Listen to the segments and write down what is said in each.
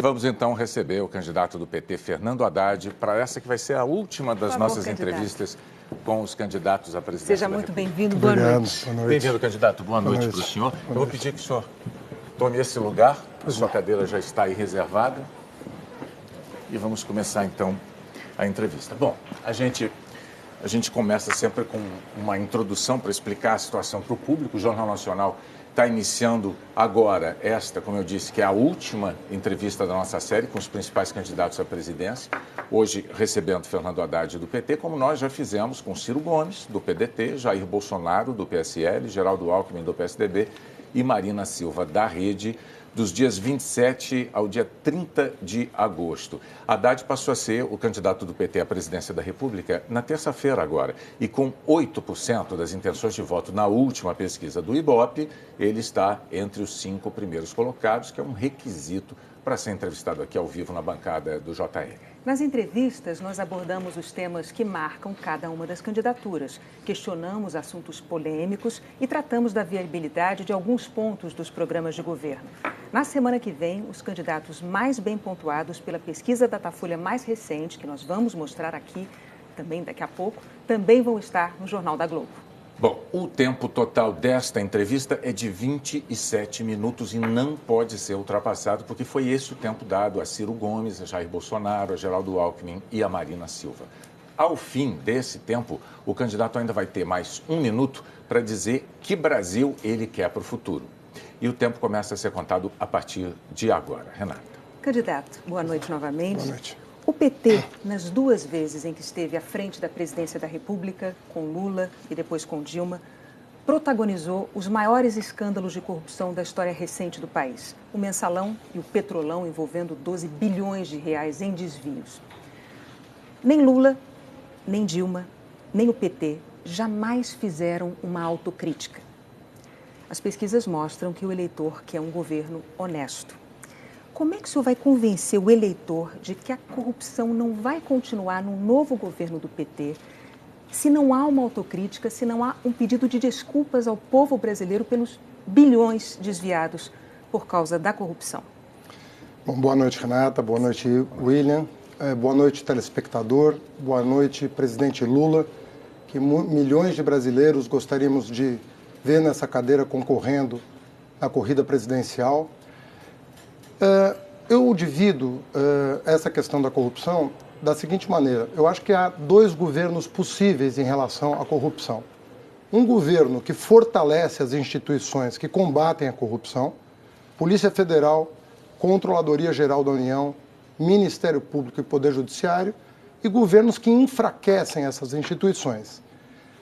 Vamos então receber o candidato do PT, Fernando Haddad, para essa que vai ser a última das nossas entrevistas com os candidatos à presidência Seja da muito República. bem-vindo, boa noite. Bem-vindo, candidato. Boa noite para o senhor. Eu vou pedir que o senhor tome esse lugar, a sua cadeira já está aí reservada. E vamos começar então a entrevista. Bom, a gente começa sempre com uma introdução para explicar a situação para o público. O Jornal Nacional está iniciando agora esta, como eu disse, que é a última entrevista da nossa série com os principais candidatos à presidência. Hoje recebendo Fernando Haddad do PT, como nós já fizemos com Ciro Gomes, do PDT, Jair Bolsonaro, do PSL, Geraldo Alckmin, do PSDB e Marina Silva, da Rede, dos dias 27 ao dia 30 de agosto. Haddad passou a ser o candidato do PT à presidência da República na terça-feira agora. E com 8% das intenções de voto na última pesquisa do Ibope, ele está entre os 5 primeiros colocados, que é um requisito para ser entrevistado aqui ao vivo na bancada do JR. Nas entrevistas, nós abordamos os temas que marcam cada uma das candidaturas, questionamos assuntos polêmicos e tratamos da viabilidade de alguns pontos dos programas de governo. Na semana que vem, os candidatos mais bem pontuados pela pesquisa Datafolha mais recente, que nós vamos mostrar aqui também daqui a pouco, também vão estar no Jornal da Globo. Bom, o tempo total desta entrevista é de 27 minutos e não pode ser ultrapassado, porque foi esse o tempo dado a Ciro Gomes, a Jair Bolsonaro, a Geraldo Alckmin e a Marina Silva. Ao fim desse tempo, o candidato ainda vai ter mais 1 minuto para dizer que Brasil ele quer para o futuro. E o tempo começa a ser contado a partir de agora. Renata. Candidato, boa noite novamente. Boa noite. O PT, nas 2 vezes em que esteve à frente da presidência da República, com Lula e depois com Dilma, protagonizou os maiores escândalos de corrupção da história recente do país. O Mensalão e o Petrolão, envolvendo 12 bilhões de reais em desvios. Nem Lula, nem Dilma, nem o PT jamais fizeram uma autocrítica. As pesquisas mostram que o eleitor quer um governo honesto. Como é que o senhor vai convencer o eleitor de que a corrupção não vai continuar no novo governo do PT se não há uma autocrítica, se não há um pedido de desculpas ao povo brasileiro pelos bilhões desviados por causa da corrupção? Bom, boa noite, Renata. Boa noite, William. Boa noite, telespectador. Boa noite, presidente Lula, que milhões de brasileiros gostaríamos de ver nessa cadeira concorrendo na corrida presidencial. Eu divido essa questão da corrupção da seguinte maneira. Eu acho que há 2 governos possíveis em relação à corrupção. Um governo que fortalece as instituições que combatem a corrupção, Polícia Federal, Controladoria Geral da União, Ministério Público e Poder Judiciário, e governos que enfraquecem essas instituições.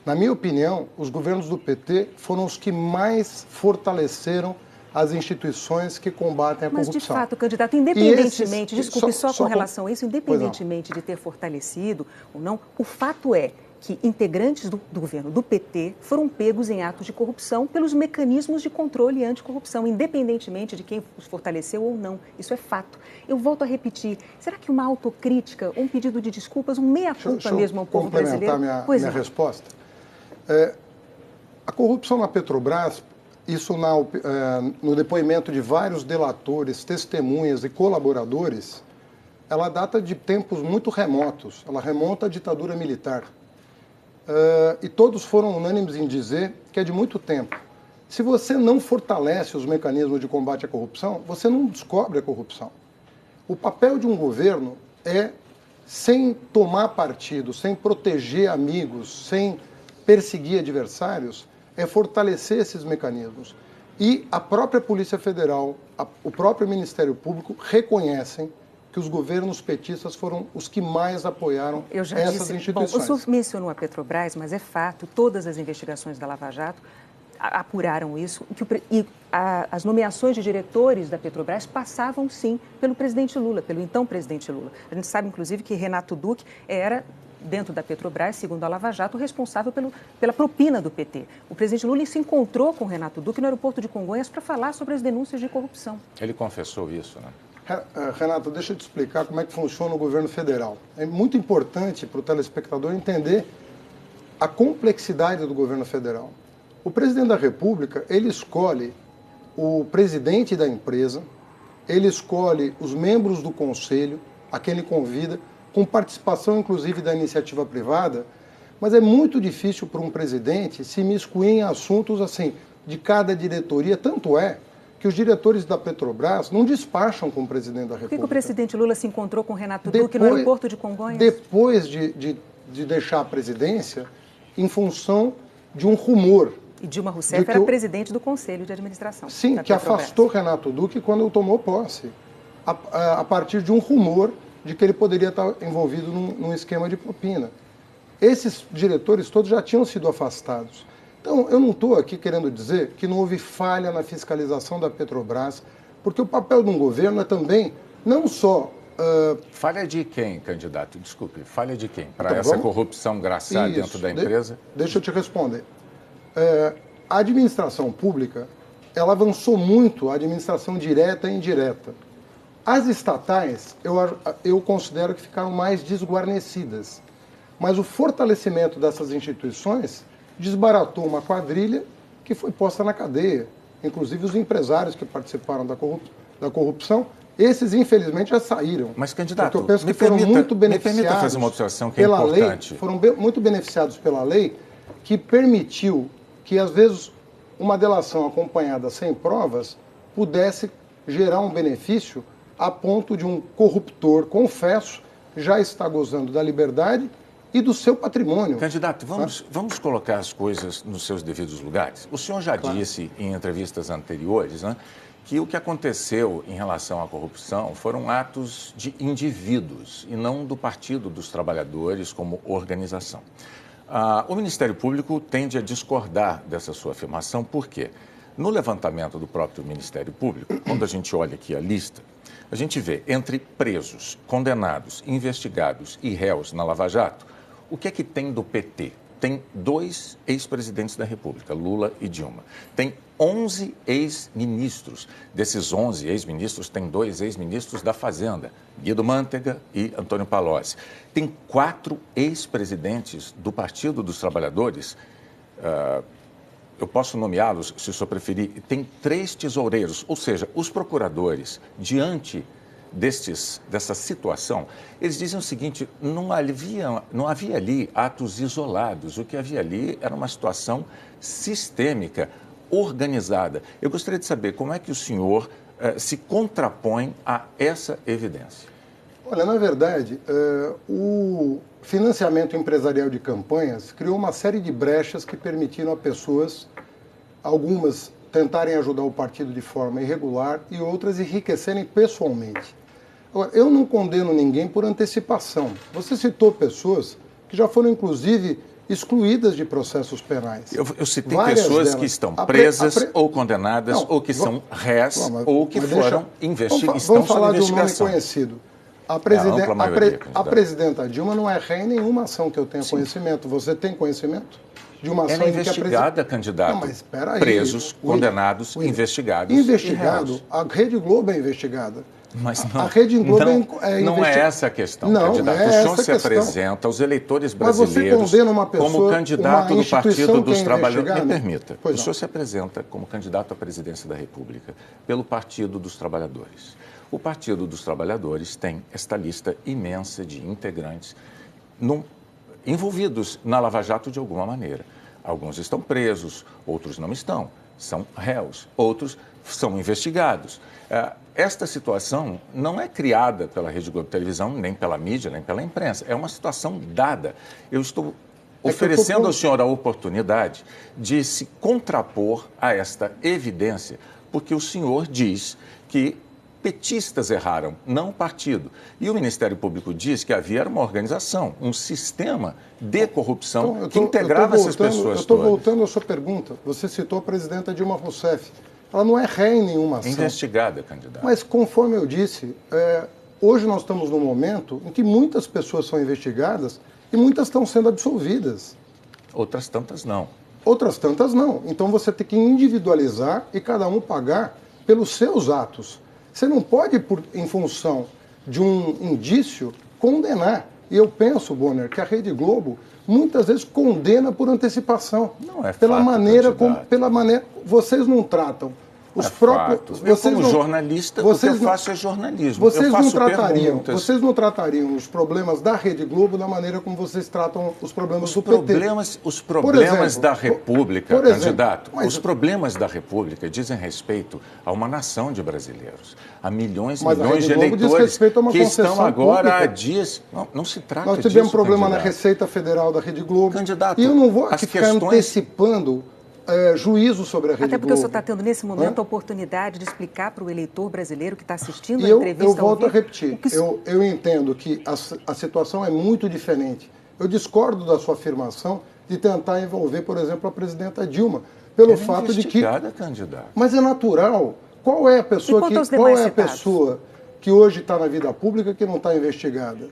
Na minha opinião, os governos do PT foram os que mais fortaleceram as instituições que combatem a corrupção. Mas, de fato, candidato, independentemente, com relação a isso, independentemente de ter fortalecido ou não, o fato é que integrantes do governo do PT foram pegos em atos de corrupção pelos mecanismos de controle anticorrupção, independentemente de quem os fortaleceu ou não. Isso é fato. Eu volto a repetir, será que uma autocrítica, um pedido de desculpas, um meia-culpa mesmo ao povo brasileiro? Complementar minha resposta. A corrupção na Petrobras, isso no depoimento de vários delatores, testemunhas e colaboradores, ela data de tempos muito remotos, ela remonta à ditadura militar. E todos foram unânimes em dizer que é de muito tempo. Se você não fortalece os mecanismos de combate à corrupção, você não descobre a corrupção. O papel de um governo é, sem tomar partido, sem proteger amigos, sem perseguir adversários, é fortalecer esses mecanismos. E a própria Polícia Federal, o próprio Ministério Público reconhecem que os governos petistas foram os que mais apoiaram essas instituições. Bom, o senhor mencionou a Petrobras, mas é fato, todas as investigações da Lava Jato apuraram isso, as nomeações de diretores da Petrobras passavam, sim, pelo presidente Lula, pelo então presidente Lula. A gente sabe, inclusive, que Renato Duque era, dentro da Petrobras, segundo a Lava Jato, responsável pela propina do PT. O presidente Lula se encontrou com Renato Duque no aeroporto de Congonhas para falar sobre as denúncias de corrupção. Ele confessou isso, né? Renata, deixa eu te explicar como é que funciona o governo federal. É muito importante para o telespectador entender a complexidade do governo federal. O presidente da República, ele escolhe o presidente da empresa ele escolhe os membros do conselho, a quem ele convida, com participação inclusive da iniciativa privada, mas é muito difícil para um presidente se imiscuir em assuntos assim, de cada diretoria, tanto é que os diretores da Petrobras não despacham com o presidente da República. Por que o presidente Lula se encontrou com o Renato Duque no aeroporto de Congonhas? Depois de deixar a presidência, em função de um rumor. E Dilma Rousseff era presidente do Conselho de Administração. Sim, que afastou Renato Duque quando tomou posse, a partir de um rumor de que ele poderia estar envolvido num esquema de propina. Esses diretores todos já tinham sido afastados. Então, eu não estou aqui querendo dizer que não houve falha na fiscalização da Petrobras, porque o papel de um governo é também, não só... Falha de quem, candidato? Desculpe, falha de quem? Para essa corrupção graçar dentro da empresa? Deixa eu te responder. A administração pública, ela avançou muito a administração direta e indireta. As estatais, eu considero que ficaram mais desguarnecidas. Mas o fortalecimento dessas instituições desbaratou uma quadrilha que foi posta na cadeia. Inclusive os empresários que participaram da corrupção, esses infelizmente já saíram. Mas, candidato, porque eu penso que foram muito beneficiados. Me permita fazer uma observação que é importante. Lei, foram muito beneficiados pela lei que permitiu que, às vezes, uma delação acompanhada sem provas pudesse gerar um benefício a ponto de um corruptor, confesso, já estar gozando da liberdade e do seu patrimônio. Candidato, vamos colocar as coisas nos seus devidos lugares. O senhor já disse em entrevistas anteriores, né, que o que aconteceu em relação à corrupção foram atos de indivíduos e não do Partido dos Trabalhadores como organização. O Ministério Público tende a discordar dessa sua afirmação, por quê? No levantamento do próprio Ministério Público, quando a gente olha aqui a lista, a gente vê entre presos, condenados, investigados e réus na Lava Jato, o que é que tem do PT? Tem 2 ex-presidentes da República, Lula e Dilma. Tem 11 ex-ministros. Desses 11 ex-ministros, tem 2 ex-ministros da Fazenda, Guido Mantega e Antônio Palocci. Tem 4 ex-presidentes do Partido dos Trabalhadores, eu posso nomeá-los, se o senhor preferir. Tem 3 tesoureiros, ou seja, os procuradores, diante dessa situação, eles dizem o seguinte: não havia ali atos isolados, o que havia ali era uma situação sistêmica, organizada. Eu gostaria de saber como é que o senhor se contrapõe a essa evidência. Olha, na verdade, o financiamento empresarial de campanhas criou uma série de brechas que permitiram a pessoas, algumas tentarem ajudar o partido de forma irregular e outras enriquecerem pessoalmente. Agora, eu não condeno ninguém por antecipação. Você citou pessoas que já foram, inclusive, excluídas de processos penais. Eu citei pessoas que estão presas ou condenadas, ou que são réis, ou que foram investigadas. Vamos falar de um nome conhecido. A presidenta Dilma não é ré em nenhuma ação que eu tenha conhecimento. Você tem conhecimento de uma ação em que investigada, candidato. Não, mas espera aí. Presos, condenados, investigados. Investigado. A Rede Globo é investigada. Mas não, a Rede Globo não é essa a questão, não, candidato. É o senhor se apresenta aos eleitores brasileiros mas você condena uma pessoa, como candidato do Partido dos Trabalhadores. Me permita. Pois o senhor se apresenta como candidato à presidência da República pelo Partido dos Trabalhadores. O Partido dos Trabalhadores tem esta lista imensa de integrantes envolvidos na Lava Jato de alguma maneira. Alguns estão presos, outros não estão, são réus, outros são investigados. Esta situação não é criada pela Rede Globo Televisão, nem pela mídia, nem pela imprensa. É uma situação dada. Eu estou oferecendo ao senhor a oportunidade de se contrapor a esta evidência, porque o senhor diz que petistas erraram, não o partido. E o Ministério Público diz que havia uma organização, um sistema de corrupção que integrava essas pessoas todas. Eu estou voltando à sua pergunta. Você citou a presidenta Dilma Rousseff. Ela não é ré em nenhuma ação. Investigada, candidato. Mas, conforme eu disse, hoje nós estamos num momento em que muitas pessoas são investigadas e muitas estão sendo absolvidas. Outras tantas não. Outras tantas não. Então você tem que individualizar e cada um pagar pelos seus atos. Você não pode, em função de um indício, condenar. E eu penso, Bonner, que a Rede Globo muitas vezes condena por antecipação. Não é pela fato, maneira vocês não tratam Os próprios, fato. Eu, como jornalista, o que eu faço é jornalismo. Vocês não tratariam os problemas da Rede Globo da maneira como vocês tratam os problemas do PT. Os problemas da República, candidato, os problemas da República dizem respeito a uma nação de brasileiros, a milhões e milhões de eleitores que estão agora há dias... Não se trata disso, nós tivemos problema na Receita Federal da Rede Globo. Candidato, e eu não vou aqui ficar antecipando juízo sobre a Rede Globo. Até porque o senhor está tendo, nesse momento, a oportunidade de explicar para o eleitor brasileiro que está assistindo a entrevista... Eu volto a repetir. Eu entendo que a situação é muito diferente. Eu discordo da sua afirmação de tentar envolver, por exemplo, a presidenta Dilma, pelo fato de que... candidato. Mas é natural. Qual é a pessoa que hoje está na vida pública que não está investigada?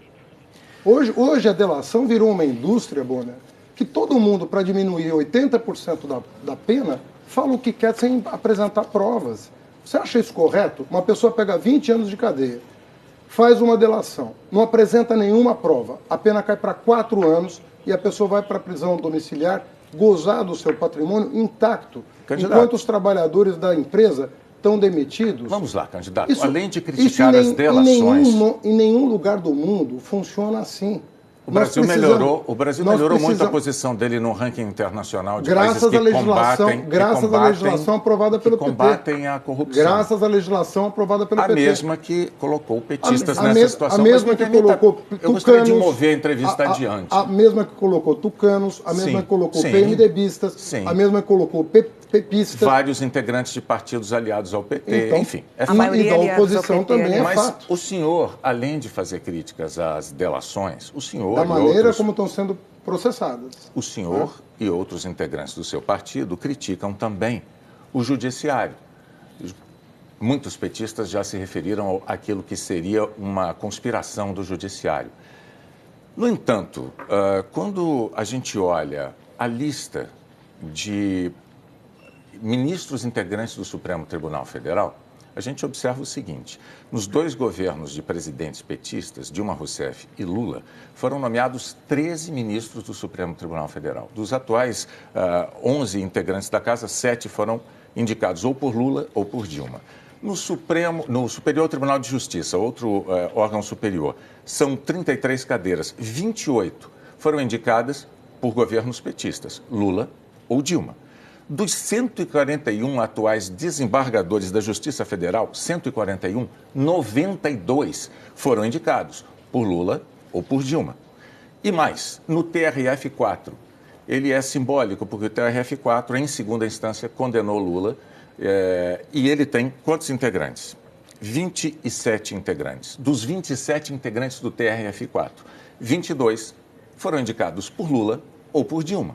Hoje a delação virou uma indústria, Bonner, que todo mundo, para diminuir 80% da pena, fala o que quer sem apresentar provas. Você acha isso correto? Uma pessoa pega 20 anos de cadeia, faz uma delação, não apresenta nenhuma prova, a pena cai para 4 anos e a pessoa vai para a prisão domiciliar, gozar do seu patrimônio intacto, enquanto os trabalhadores da empresa estão demitidos. Vamos lá, candidato. Além de criticar as delações... Em nenhum lugar do mundo funciona assim. O Brasil melhorou muito a posição dele no ranking internacional de países que graças à legislação aprovada pelo PT. Combatem a corrupção. Graças à legislação aprovada pelo PT. A mesma que colocou petistas nessa situação. A mesma que colocou tucanos. Eu gostaria de mover a entrevista adiante. A mesma que colocou tucanos, a mesma que colocou PMDBistas, a mesma que colocou pepistas. Vários integrantes de partidos aliados ao PT, então, enfim. A maioria da oposição também é fato. Mas o senhor, além de fazer críticas às delações, o senhor... Da maneira como estão sendo processadas. O senhor e outros integrantes do seu partido criticam também o judiciário. Muitos petistas já se referiram àquilo que seria uma conspiração do judiciário. No entanto, quando a gente olha a lista de ministros integrantes do Supremo Tribunal Federal, a gente observa o seguinte: nos 2 governos de presidentes petistas, Dilma Rousseff e Lula, foram nomeados 13 ministros do Supremo Tribunal Federal. Dos atuais 11 integrantes da casa, 7 foram indicados ou por Lula ou por Dilma. No Superior Tribunal de Justiça, outro órgão superior, são 33 cadeiras, 28 foram indicadas por governos petistas, Lula ou Dilma. Dos 141 atuais desembargadores da Justiça Federal, 141, 92 foram indicados por Lula ou por Dilma. E mais, no TRF4, ele é simbólico, porque o TRF4, em segunda instância, condenou Lula, e ele tem quantos integrantes? 27 integrantes. Dos 27 integrantes do TRF4, 22 foram indicados por Lula ou por Dilma.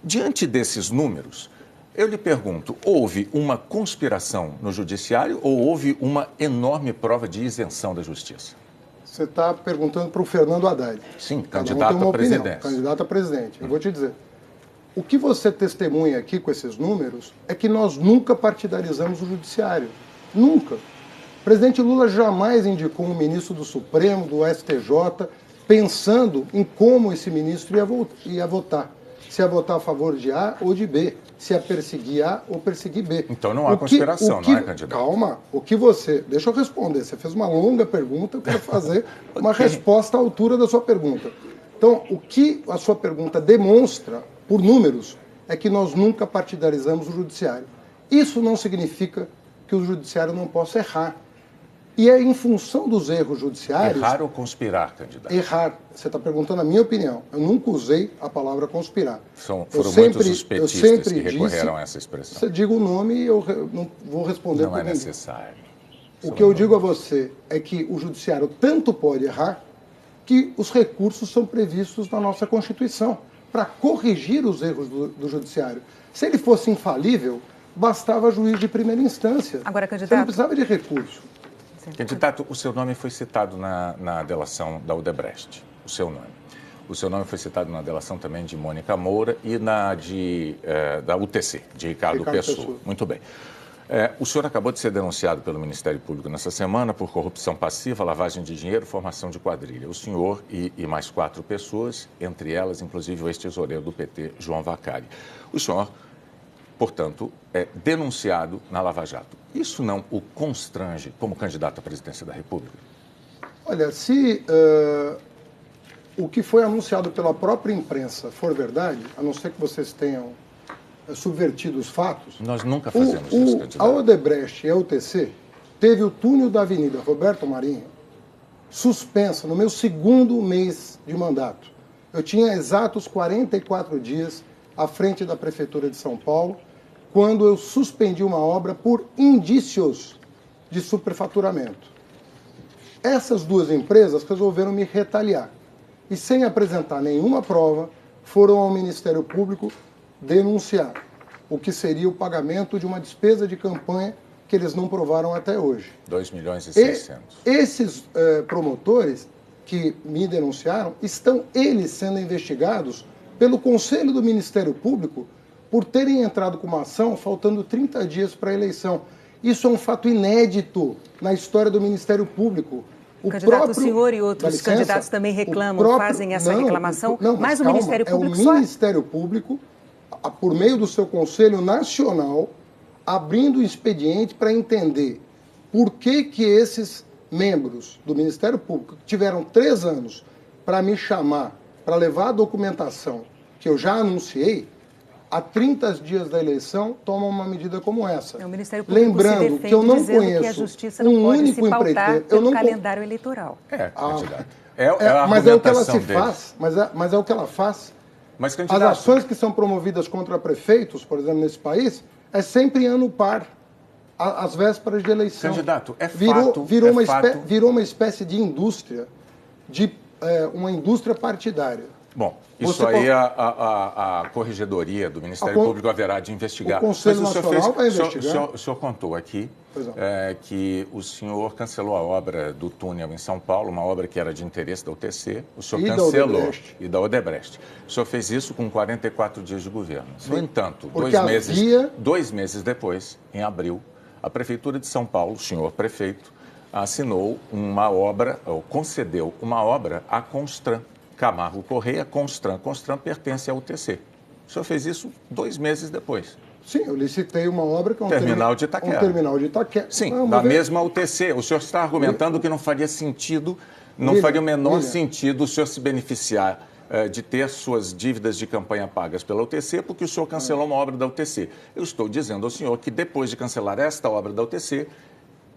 Diante desses números, eu lhe pergunto, houve uma conspiração no judiciário ou houve uma enorme prova de isenção da justiça? Você está perguntando para o Fernando Haddad. Sim, candidato à presidência. Candidato a presidente. Eu vou te dizer. O que você testemunha aqui com esses números é que nós nunca partidarizamos o judiciário. Nunca. O presidente Lula jamais indicou um ministro do Supremo, do STJ, pensando em como esse ministro ia votar. Se ia votar a favor de A ou de B. Se ia perseguir A ou perseguir B. Então não há conspiração, não é, candidato? Calma. Deixa eu responder. Você fez uma longa pergunta, eu quero fazer uma resposta à altura da sua pergunta. Então, o que a sua pergunta demonstra, por números, é que nós nunca partidarizamos o judiciário. Isso não significa que o judiciário não possa errar. E é em função dos erros judiciários... Errar ou conspirar, candidato? Errar. Você está perguntando a minha opinião. Eu nunca usei a palavra conspirar. Foram muitos os petistas que recorreram a essa expressão. Você diga o nome e eu não vou responder por ninguém. Não é ninguém. necessário. O que eu digo a você é que o judiciário tanto pode errar que os recursos são previstos na nossa Constituição para corrigir os erros do judiciário. Se ele fosse infalível, bastava juiz de primeira instância. Agora, candidato... Você não precisava de recurso. Candidato, o seu nome foi citado na delação da Odebrecht, o seu nome. O seu nome foi citado na delação também de Mônica Moura e da UTC, de Ricardo Pessoa. Muito bem. O senhor acabou de ser denunciado pelo Ministério Público nessa semana por corrupção passiva, lavagem de dinheiro, formação de quadrilha. O senhor e mais 4 pessoas, entre elas, inclusive, o ex-tesoureiro do PT, João Vacari. O senhor portanto, denunciado na Lava Jato. Isso não o constrange como candidato à presidência da República? Olha, se o que foi anunciado pela própria imprensa for verdade, a não ser que vocês tenham subvertido os fatos... Nós nunca fazemos isso, candidato. A Odebrecht e a UTC teve o túnel da Avenida Roberto Marinho suspensa no meu segundo mês de mandato. Eu tinha exatos 44 dias à frente da Prefeitura de São Paulo, quando eu suspendi uma obra por indícios de superfaturamento. Essas duas empresas resolveram me retaliar e, sem apresentar nenhuma prova, foram ao Ministério Público denunciar o que seria o pagamento de uma despesa de campanha que eles não provaram até hoje. 2.600.000. Esses promotores que me denunciaram estão eles sendo investigados pelo Conselho do Ministério Público por terem entrado com uma ação faltando 30 dias para a eleição. Isso é um fato inédito na história do Ministério Público. O senhor e outros candidatos também reclamam, fazem essa reclamação, mas o Ministério Público o Ministério Público, por meio do seu Conselho Nacional, abrindo o expediente para entender por que esses membros do Ministério Público, que tiveram 3 anos para me chamar, para levar a documentação que eu já anunciei, há 30 dias da eleição, tomam uma medida como essa. O Ministério Público lembrando que eu não conheço que a Justiça não pode se pautar pelo calendário eleitoral. Candidato. Mas é o que ela se faz. Mas é o que ela faz. Mas, candidato, as ações que são promovidas contra prefeitos, por exemplo, nesse país, é sempre ano par, às vésperas de eleição. Candidato, Virou uma espécie de indústria, uma indústria partidária. Bom, isso aí a Corregedoria do Ministério Público haverá de investigar. O Conselho Nacional vai investigar. O senhor contou aqui que o senhor cancelou a obra do túnel em São Paulo, uma obra que era de interesse da UTC. O senhor cancelou. E da Odebrecht. O senhor fez isso com 44 dias de governo. Sim. No entanto, 2 meses depois, em abril, a Prefeitura de São Paulo, o senhor prefeito, assinou uma obra, ou concedeu uma obra à Constran. Camargo Correia, Constran. Constran pertence à UTC. O senhor fez isso 2 meses depois. Sim, eu licitei uma obra que é um terminal de Itaquera. Um terminal de Itaquera. Sim, da mesma UTC. O senhor está argumentando que não faria sentido, faria o menor sentido o senhor se beneficiar de ter suas dívidas de campanha pagas pela UTC, porque o senhor cancelou uma obra da UTC. Eu estou dizendo ao senhor que depois de cancelar esta obra da UTC,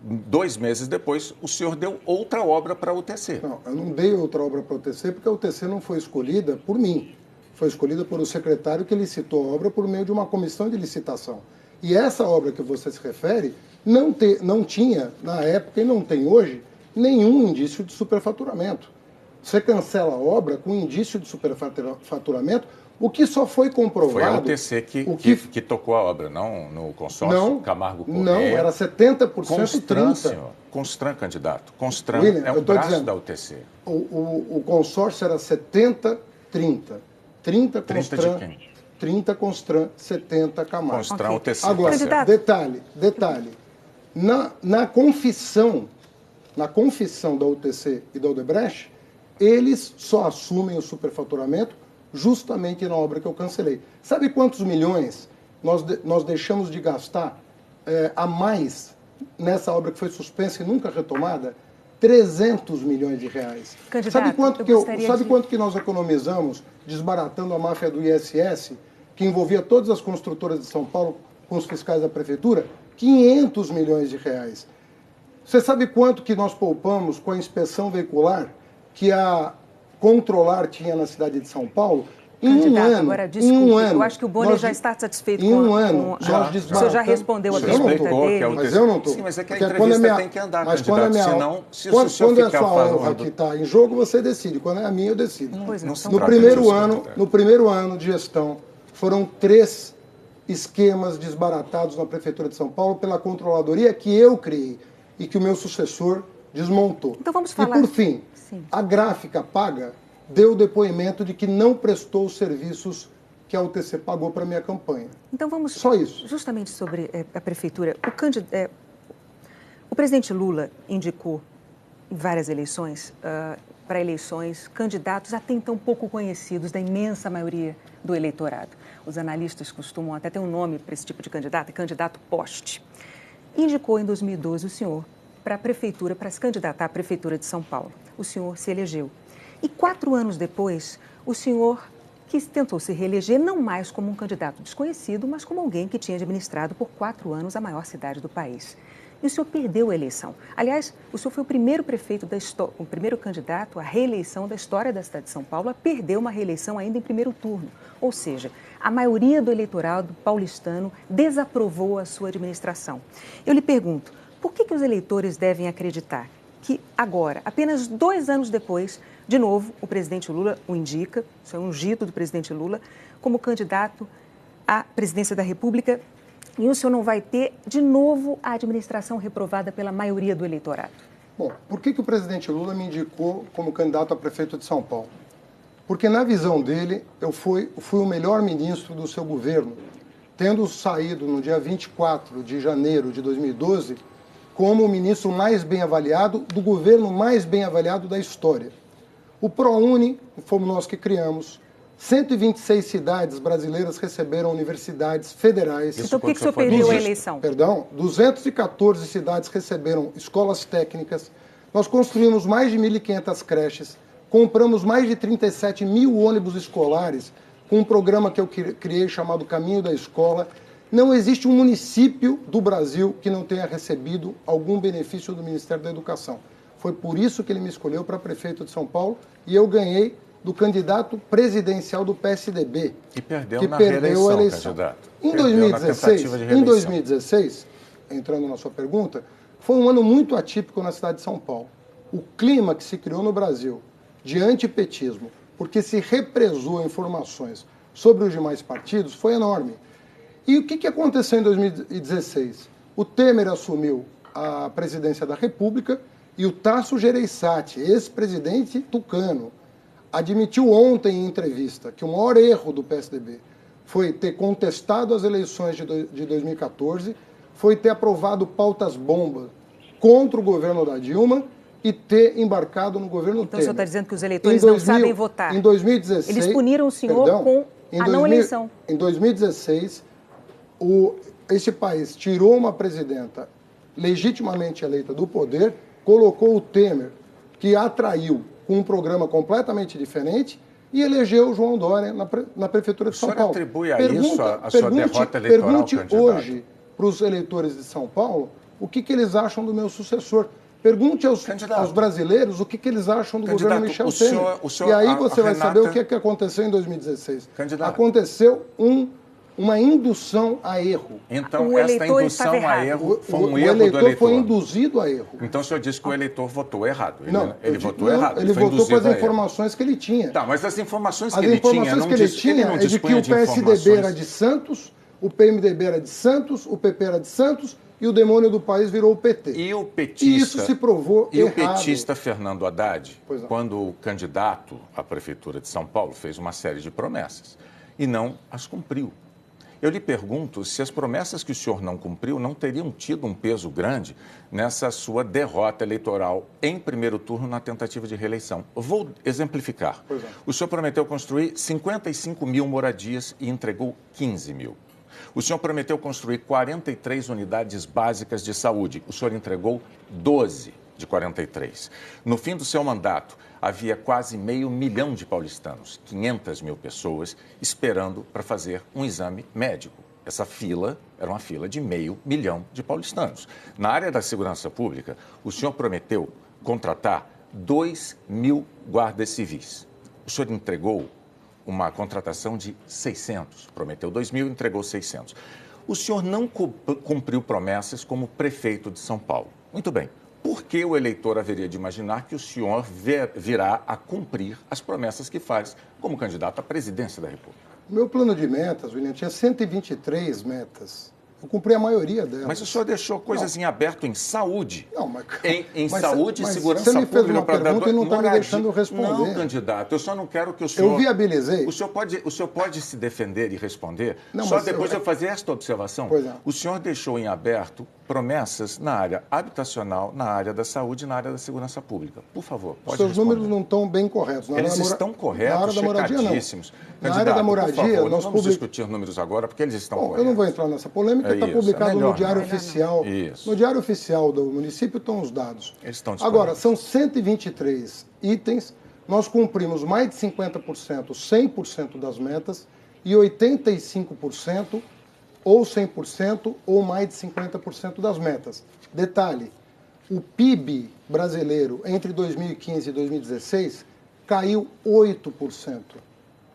2 meses depois, o senhor deu outra obra para a UTC. Não, eu não dei outra obra para a UTC porque a UTC não foi escolhida por mim. Foi escolhida por o secretário que licitou a obra por meio de uma comissão de licitação. E essa obra que você se refere não tinha, na época, e não tem hoje, nenhum indício de superfaturamento. Você cancela a obra com indício de superfaturamento, o que só foi comprovado... Foi a UTC que tocou a obra, não no consórcio Camargo Correia. Não, era 70% Constran, 30%. Senhor. Constran, candidato. Constran é um braço da UTC. O consórcio era 70-30. 30 Constran, 30 Constran, 70 Camargo. Constran, UTC. Agora, detalhe. Na confissão da UTC e da Odebrecht, eles só assumem o superfaturamento justamente na obra que eu cancelei. Sabe quantos milhões nós deixamos de gastar a mais nessa obra que foi suspensa e nunca retomada? 300 milhões de reais. Candidato, sabe quanto que nós economizamos desbaratando a máfia do ISS, que envolvia todas as construtoras de São Paulo com os fiscais da prefeitura? 500 milhões de reais. Você sabe quanto que nós poupamos com a inspeção veicular que a Controlar tinha na cidade de São Paulo? Candidato, agora desculpe, eu acho que o Boni já está satisfeito com... O senhor já respondeu a pergunta dele. Mas eu não estou. Sim, mas é que a entrevista tem que andar, candidato, senão, se o senhor quando é a ficar sua falando... honra que está em jogo, você decide. Quando é a minha, eu decido. No primeiro ano de gestão, foram 3 esquemas desbaratados na Prefeitura de São Paulo pela controladoria que eu criei e que o meu sucessor desmontou. Então vamos falar... E, por fim, a Gráfica Paga deu depoimento de que não prestou os serviços que a UTC pagou para a minha campanha. Então vamos... Só isso. Justamente sobre a Prefeitura. O presidente Lula indicou em várias eleições, para eleições, candidatos até então pouco conhecidos da imensa maioria do eleitorado. Os analistas costumam até ter um nome para esse tipo de candidato, candidato poste. Indicou em 2012 o senhor para a prefeitura, para se candidatar à prefeitura de São Paulo. O senhor se elegeu. E 4 anos depois, o senhor tentou se reeleger não mais como um candidato desconhecido, mas como alguém que tinha administrado por 4 anos a maior cidade do país. E o senhor perdeu a eleição. Aliás, o senhor foi o primeiro prefeito o primeiro candidato à reeleição da história da cidade de São Paulo a perder uma reeleição ainda em primeiro turno. Ou seja, a maioria do eleitorado paulistano desaprovou a sua administração. Eu lhe pergunto, por que os eleitores devem acreditar que agora, apenas 2 anos depois, de novo, o presidente Lula o indica, isso é um ungido do presidente Lula, como candidato à presidência da República, e o senhor não vai ter, de novo, a administração reprovada pela maioria do eleitorado? Bom, por que o presidente Lula me indicou como candidato a prefeito de São Paulo? Porque, na visão dele, eu fui o melhor ministro do seu governo, tendo saído no dia 24 de janeiro de 2012 como o ministro mais bem avaliado do governo mais bem avaliado da história. O ProUni, fomos nós que criamos, 126 cidades brasileiras receberam universidades federais. Então, por que o senhor perdeu a eleição? Perdão, 214 cidades receberam escolas técnicas. Nós construímos mais de 1.500 creches, compramos mais de 37 mil ônibus escolares, com um programa que eu criei chamado Caminho da Escola. Não existe um município do Brasil que não tenha recebido algum benefício do Ministério da Educação. Foi por isso que ele me escolheu para prefeito de São Paulo e eu ganhei do candidato presidencial do PSDB, que perdeu a eleição. Candidato. Em 2016, entrando na sua pergunta, foi um ano muito atípico na cidade de São Paulo. O clima que se criou no Brasil de antipetismo, porque se represou informações sobre os demais partidos, foi enorme. E o que aconteceu em 2016? O Temer assumiu a presidência da República e o Tasso Gereissati, ex-presidente tucano, admitiu ontem em entrevista que o maior erro do PSDB foi ter contestado as eleições de 2014, foi ter aprovado pautas bomba contra o governo da Dilma e ter embarcado no governo Temer. Então o senhor está dizendo que os eleitores não sabem votar. Em 2016... Eles puniram o senhor com a não eleição. Em 2016, este país tirou uma presidenta legitimamente eleita do poder, colocou o Temer, que atraiu com um programa completamente diferente, e elegeu o João Dória na Prefeitura de São Paulo. O senhor atribui a isso a sua derrota eleitoral, pergunte candidato? Hoje para os eleitores de São Paulo o que eles acham do meu sucessor. Pergunte aos brasileiros o que eles acham do governo Michel Temer. E aí você vai saber o que aconteceu em 2016. Aconteceu uma indução a erro. Então, esta indução a erro foi um erro do eleitor. O eleitor foi induzido a erro. Então, o senhor disse que o eleitor votou errado. Ele votou errado. Ele votou com as informações que ele tinha. Tá, mas as informações que ele tinha... As informações que ele tinha é de que o PSDB era de Santos, o PMDB era de Santos, o PP era de Santos e o demônio do país virou o PT. E o petista... E isso se provou errado. E o petista Fernando Haddad, quando candidato à Prefeitura de São Paulo, fez uma série de promessas e não as cumpriu. Eu lhe pergunto se as promessas que o senhor não cumpriu não teriam tido um peso grande nessa sua derrota eleitoral em primeiro turno na tentativa de reeleição. Eu vou exemplificar. O senhor prometeu construir 55 mil moradias e entregou 15 mil. O senhor prometeu construir 43 unidades básicas de saúde. O senhor entregou 12 de 43. No fim do seu mandato, havia quase 500 mil de paulistanos, 500 mil pessoas, esperando para fazer um exame médico. Essa fila era uma fila de 500 mil de paulistanos. Na área da segurança pública, o senhor prometeu contratar 2.000 guardas civis. O senhor entregou uma contratação de 600, prometeu 2.000, entregou 600. O senhor não cumpriu promessas como prefeito de São Paulo. Muito bem. Por que o eleitor haveria de imaginar que o senhor virá a cumprir as promessas que faz como candidato à presidência da República? O meu plano de metas, William, tinha 123 metas. Eu cumpri a maioria delas. Mas o senhor deixou coisas em aberto em saúde. Não, mas... Em saúde e segurança pública. Você me fez uma pergunta e não está me deixando responder. Não, candidato, eu só não quero que o senhor... Eu viabilizei. O senhor pode se defender e responder, não, só depois de eu fazer esta observação. Pois é. O senhor deixou em aberto promessas na área habitacional, na área da saúde e na área da segurança pública. Por favor, pode Seus responder. números não estão bem corretos. Eles estão corretos, na área da moradia, checadíssimos. Na área da moradia, por favor, nós vamos discutir números agora, porque eles estão corretos. Eu não vou entrar nessa polêmica, está publicado no Diário Oficial. No Diário Oficial do município estão os dados. Eles estão agora, são 123 itens, nós cumprimos mais de 50%, 100% das metas, e 85% ou 100% ou mais de 50% das metas. Detalhe, o PIB brasileiro entre 2015 e 2016 caiu 8%.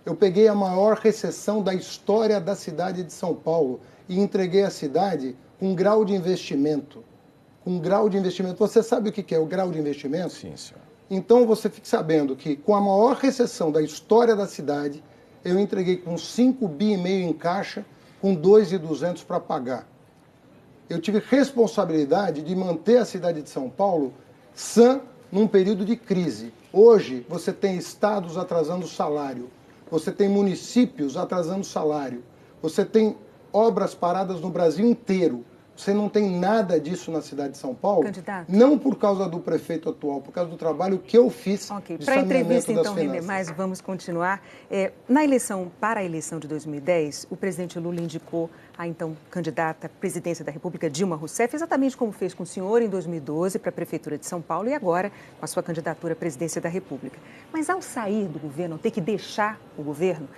Eu peguei a maior recessão da história da cidade de São Paulo e entreguei a cidade com um grau de investimento. Você sabe o que é o grau de investimento? Sim, senhor. Então você fique sabendo que com a maior recessão da história da cidade, eu entreguei com 5,5 bi em caixa, com 2.200 para pagar. Eu tive responsabilidade de manter a cidade de São Paulo sã num período de crise. Hoje, você tem estados atrasando salário, você tem municípios atrasando salário, você tem obras paradas no Brasil inteiro. Você não tem nada disso na cidade de São Paulo, candidato, não por causa do prefeito atual, por causa do trabalho que eu fiz de para a entrevista, então, render mais, vamos continuar. Para a eleição de 2010, o presidente Lula indicou a então candidata à presidência da República, Dilma Rousseff, exatamente como fez com o senhor em 2012 para a Prefeitura de São Paulo e agora com a sua candidatura à presidência da República. Mas ao sair do governo, ao ter que deixar o governo,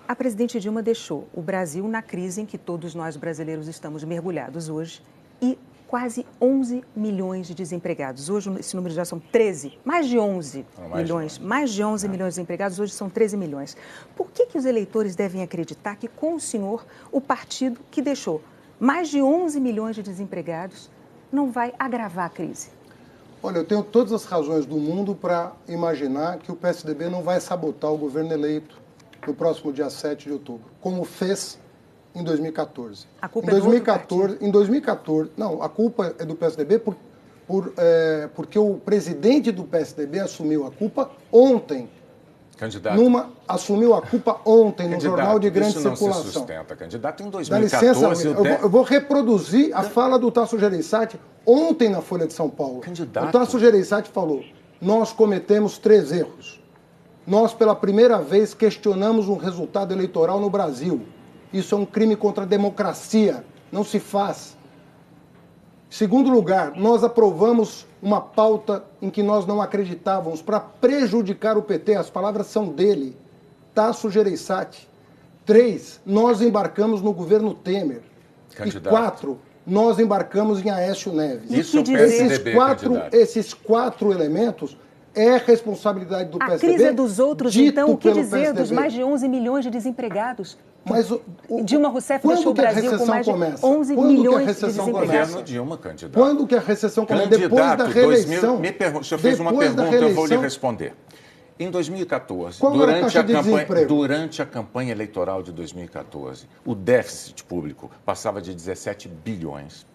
a presidente Dilma deixou o Brasil na crise em que todos nós brasileiros estamos mergulhados hoje e quase 11 milhões de desempregados. Hoje esse número já são 13, mais de 11 milhões. Mais de 11 milhões de desempregados, hoje são 13 milhões. Por que os eleitores devem acreditar que com o senhor, o partido que deixou mais de 11 milhões de desempregados não vai agravar a crise? Olha, eu tenho todas as razões do mundo para imaginar que o PSDB não vai sabotar o governo eleito no próximo dia 7 de outubro, como fez em 2014. A culpa é do outro partido? Em 2014, não, a culpa é do PSDB porque o presidente do PSDB assumiu a culpa ontem. Candidato. Assumiu a culpa ontem no Candidato, jornal de grande isso não circulação. Se sustenta, candidato. Em 2014... Dá licença, eu vou reproduzir a fala do Tasso Gereissati ontem na Folha de São Paulo. Candidato. O Tasso Gereissati falou, nós cometemos 3 erros. Nós, pela primeira vez, questionamos um resultado eleitoral no Brasil. Isso é um crime contra a democracia. Não se faz. Segundo lugar, nós aprovamos uma pauta em que nós não acreditávamos para prejudicar o PT. As palavras são dele, Tasso Gereissati. 3, nós embarcamos no governo Temer. Candidato. E 4, nós embarcamos em Aécio Neves. Isso é o PSDB, esses 4 elementos é responsabilidade do PSDB. A crise é dos outros, então, o que dizer PSDB? dos mais de 11 milhões de desempregados? Mas Dilma Rousseff deixou o Brasil com mais de 11 milhões de desempregados. Dilma, candidato. Quando que a recessão começa? Depois da reeleição. O senhor fez uma pergunta, eu vou lhe responder. Em 2014, durante a campanha eleitoral de 2014, o déficit público passava de 17 bilhões.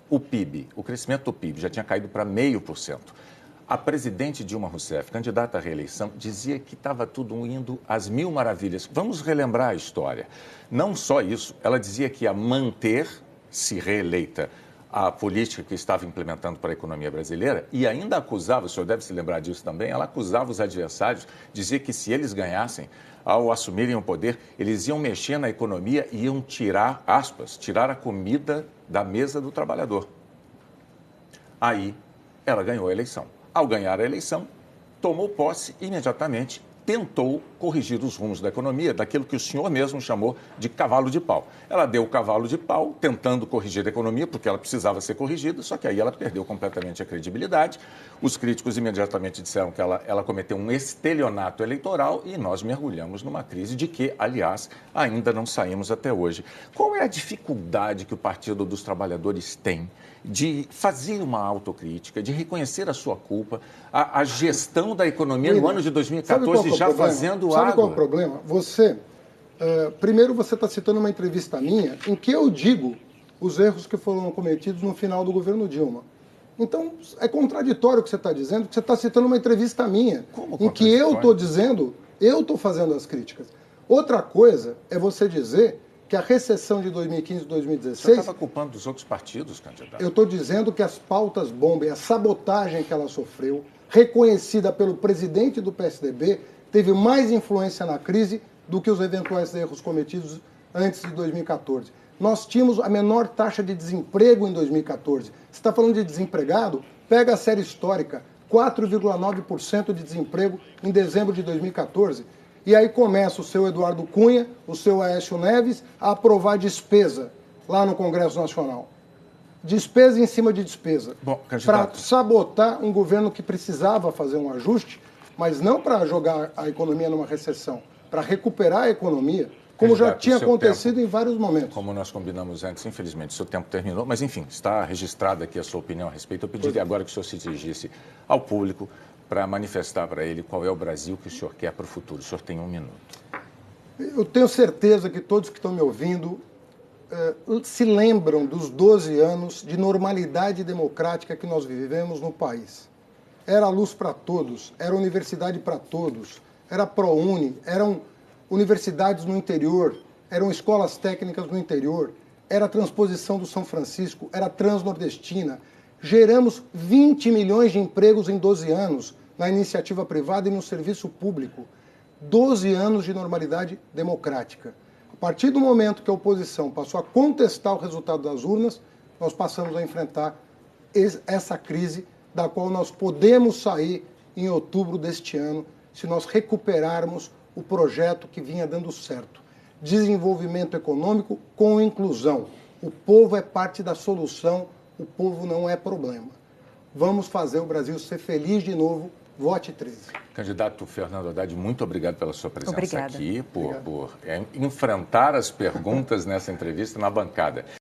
O PIB, o crescimento do PIB já tinha caído para 0,5%. A presidente Dilma Rousseff, candidata à reeleição, dizia que estava tudo indo às mil maravilhas. Vamos relembrar a história. Não só isso, ela dizia que ia manter, se reeleita, a política que estava implementando para a economia brasileira e ainda acusava, o senhor deve se lembrar disso também, ela acusava os adversários, dizia que se eles ganhassem, ao assumirem o poder, eles iam mexer na economia e iam tirar, aspas, tirar a comida da mesa do trabalhador. Aí, ela ganhou a eleição. Ao ganhar a eleição, tomou posse imediatamente, tentou corrigir os rumos da economia, daquilo que o senhor mesmo chamou de cavalo de pau. Ela deu o cavalo de pau, tentando corrigir a economia, porque ela precisava ser corrigida, só que aí ela perdeu completamente a credibilidade. Os críticos imediatamente disseram que ela cometeu um estelionato eleitoral e nós mergulhamos numa crise de que, aliás, ainda não saímos até hoje. Qual é a dificuldade que o Partido dos Trabalhadores tem de fazer uma autocrítica, de reconhecer a sua culpa, a gestão da economia no ano de 2014 já fazendo água? Sabe qual é o problema? Primeiro você está citando uma entrevista minha em que eu digo os erros que foram cometidos no final do governo Dilma. Então, é contraditório o que você está dizendo, porque você está citando uma entrevista minha, em que eu estou dizendo, eu estou fazendo as críticas. Outra coisa é você dizer que a recessão de 2015 e O 2016... senhor estava culpando dos outros partidos, candidato? Eu estou dizendo que as pautas bomba e a sabotagem que ela sofreu, reconhecida pelo presidente do PSDB, teve mais influência na crise do que os eventuais erros cometidos antes de 2014. Nós tínhamos a menor taxa de desemprego em 2014. Você está falando de desempregado? Pega a série histórica, 4,9% de desemprego em dezembro de 2014. E aí começa o seu Eduardo Cunha, o seu Aécio Neves, a aprovar despesa lá no Congresso Nacional. Despesa em cima de despesa. Para sabotar um governo que precisava fazer um ajuste, mas não para jogar a economia numa recessão, para recuperar a economia, como já tinha acontecido em vários momentos. Como nós combinamos antes, infelizmente, o seu tempo terminou, mas enfim, está registrada aqui a sua opinião a respeito. Eu pediria agora que o senhor se dirigisse ao público para manifestar para ele qual é o Brasil que o senhor quer para o futuro. O senhor tem 1 minuto. Eu tenho certeza que todos que estão me ouvindo se lembram dos 12 anos de normalidade democrática que nós vivemos no país. Era luz para todos, era universidade para todos, era ProUni, eram universidades no interior, eram escolas técnicas no interior, era a transposição do São Francisco, era a Transnordestina. Geramos 20 milhões de empregos em 12 anos na iniciativa privada e no serviço público. 12 anos de normalidade democrática. A partir do momento que a oposição passou a contestar o resultado das urnas, nós passamos a enfrentar essa crise da qual nós podemos sair em outubro deste ano se nós recuperarmos o projeto que vinha dando certo. Desenvolvimento econômico com inclusão. O povo é parte da solução, o povo não é problema. Vamos fazer o Brasil ser feliz de novo. Vote 13. Candidato Fernando Haddad, muito obrigado pela sua presença Obrigada. aqui, por enfrentar as perguntas nessa entrevista na bancada.